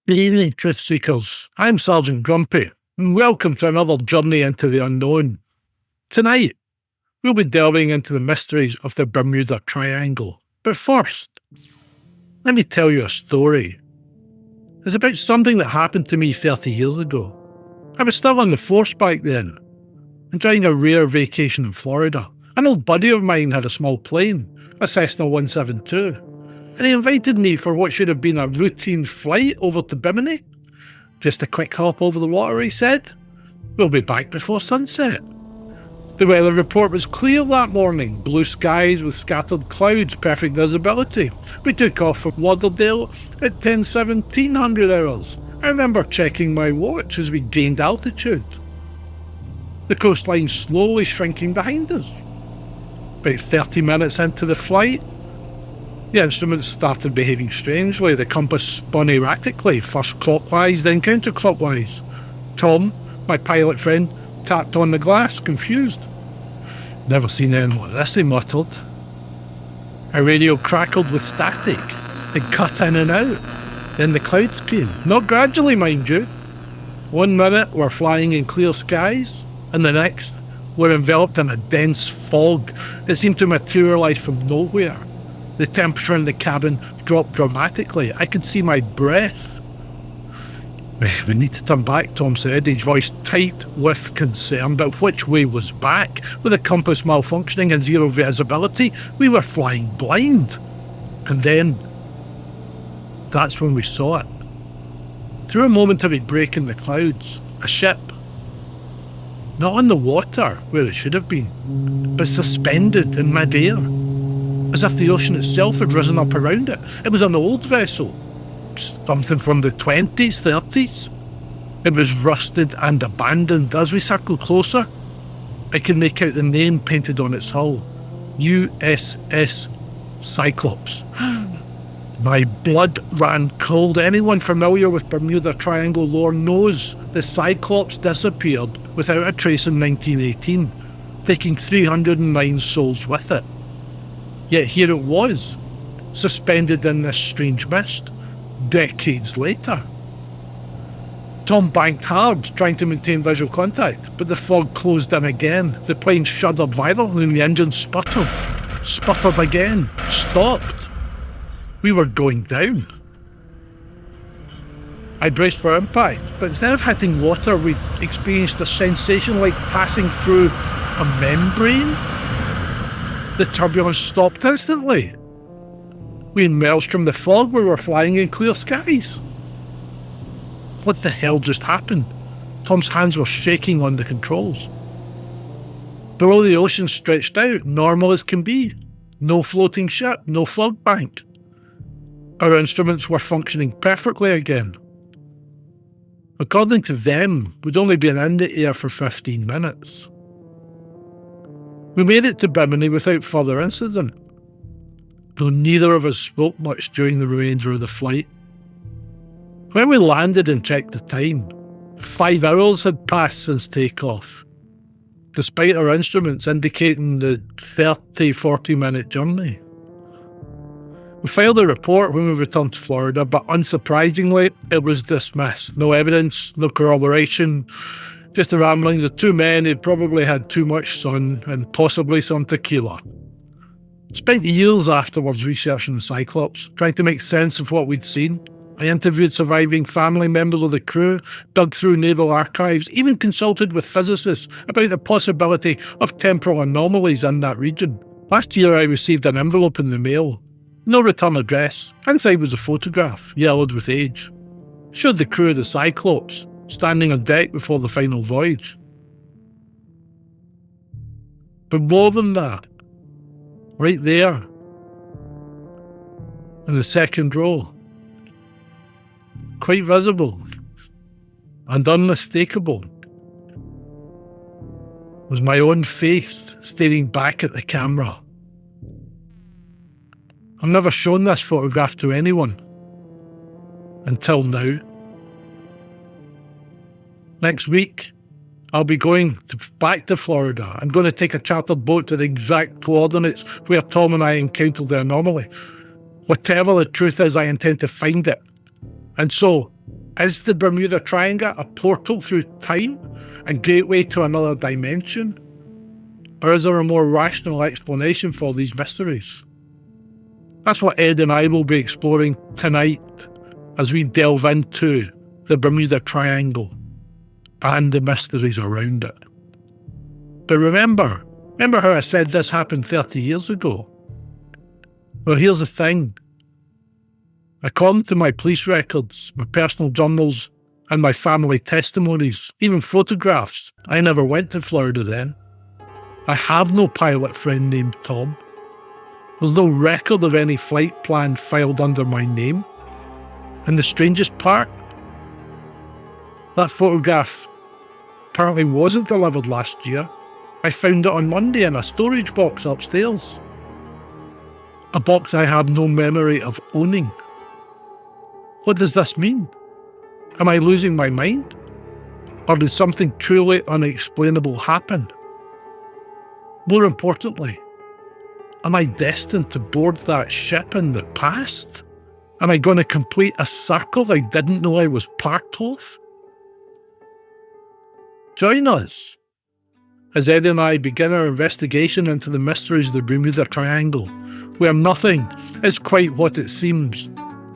Good evening, truth seekers. I'm Sgt Grumpy, and welcome to another journey into the unknown. Tonight, we'll be delving into the mysteries of the Bermuda Triangle. But first, let me tell you a story. It's about something that happened to me 30 years ago. I was still on the force back then, enjoying a rare vacation in Florida. An old buddy of mine had a small plane, a Cessna 172. And he invited me for what should have been a routine flight over to Bimini. Just a quick hop over the water, he said. We'll be back before sunset. The weather report was clear that morning, blue skies with scattered clouds, perfect visibility. We took off from Lauderdale at 10:1700 hours. I remember checking my watch as we gained altitude. The coastline slowly shrinking behind us. About 30 minutes into the flight, the instruments started behaving strangely. The compass spun erratically, first clockwise, then counterclockwise. Tom, my pilot friend, tapped on the glass, confused. Never seen anything like this, he muttered. Our radio crackled with static. It cut in and out. Then the clouds came. Not gradually, mind you. 1 minute we're flying in clear skies, and the next we're enveloped in a dense fog. It seemed to materialise from nowhere. The temperature in the cabin dropped dramatically. I could see my breath. We need to turn back, Tom said, his voice tight with concern. But which way was back? With the compass malfunctioning and zero visibility, we were flying blind. And then, that's when we saw it. Through a momentary break in the clouds, a ship. Not on the water, where it should have been, but suspended in mid-air, as if the ocean itself had risen up around it. It was an old vessel, something from the 20s, 30s. It was rusted and abandoned. As we circled closer, I could make out the name painted on its hull, USS Cyclops. My blood ran cold. Anyone familiar with Bermuda Triangle lore knows the Cyclops disappeared without a trace in 1918, taking 309 souls with it. Yet here it was, suspended in this strange mist, decades later. Tom banked hard, trying to maintain visual contact, but the fog closed in again. The plane shuddered violently and the engine sputtered again, stopped. We were going down. I braced for impact, but instead of hitting water, we experienced a sensation like passing through a membrane. The turbulence stopped instantly. We emerged from the fog. We were flying in clear skies. What the hell just happened? Tom's hands were shaking on the controls. Below the ocean stretched out, normal as can be. No floating ship, no fog bank. Our instruments were functioning perfectly again. According to them, we'd only been in the air for 15 minutes. We made it to Bimini without further incident, though neither of us spoke much during the remainder of the flight. When we landed and checked the time, 5 hours had passed since takeoff, despite our instruments indicating the 30-40 minute journey. We filed a report when we returned to Florida, but unsurprisingly, it was dismissed. No evidence, no corroboration, just the ramblings of two men who'd probably had too much sun and possibly some tequila. Spent years afterwards researching the Cyclops, trying to make sense of what we'd seen. I interviewed surviving family members of the crew, dug through naval archives, even consulted with physicists about the possibility of temporal anomalies in that region. Last year I received an envelope in the mail. No return address. Inside was a photograph, yellowed with age. Showed the crew of the Cyclops, standing on deck before the final voyage. But more than that, right there, in the second row, quite visible and unmistakable, was my own face staring back at the camera. I've never shown this photograph to anyone until now. Next week, I'll be going back to Florida. I'm going to take a chartered boat to the exact coordinates where Tom and I encountered the anomaly. Whatever the truth is, I intend to find it. And so, Is the Bermuda Triangle a portal through time, a gateway to another dimension? Or is there a more rational explanation for these mysteries? That's what Ed and I will be exploring tonight as we delve into the Bermuda Triangle and the mysteries around it. But remember how I said this happened 30 years ago? Well, here's the thing. According to my police records, my personal journals, and my family testimonies, even photographs, I never went to Florida then. I have no pilot friend named Tom. There's no record of any flight plan filed under my name. And the strangest part, that photograph apparently wasn't delivered last year. I found it on Monday in a storage box upstairs. A box I have no memory of owning. What does this mean? Am I losing my mind? Or did something truly unexplainable happen? More importantly, am I destined to board that ship in the past? Am I going to complete a circle I didn't know I was part of? Join us as Ed and I begin our investigation into the mysteries of the Bermuda Triangle, where nothing is quite what it seems,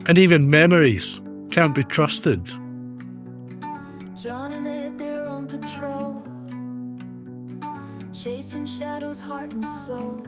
and even memories can't be trusted. John and Ed, they're on patrol, chasing shadows, heart and soul.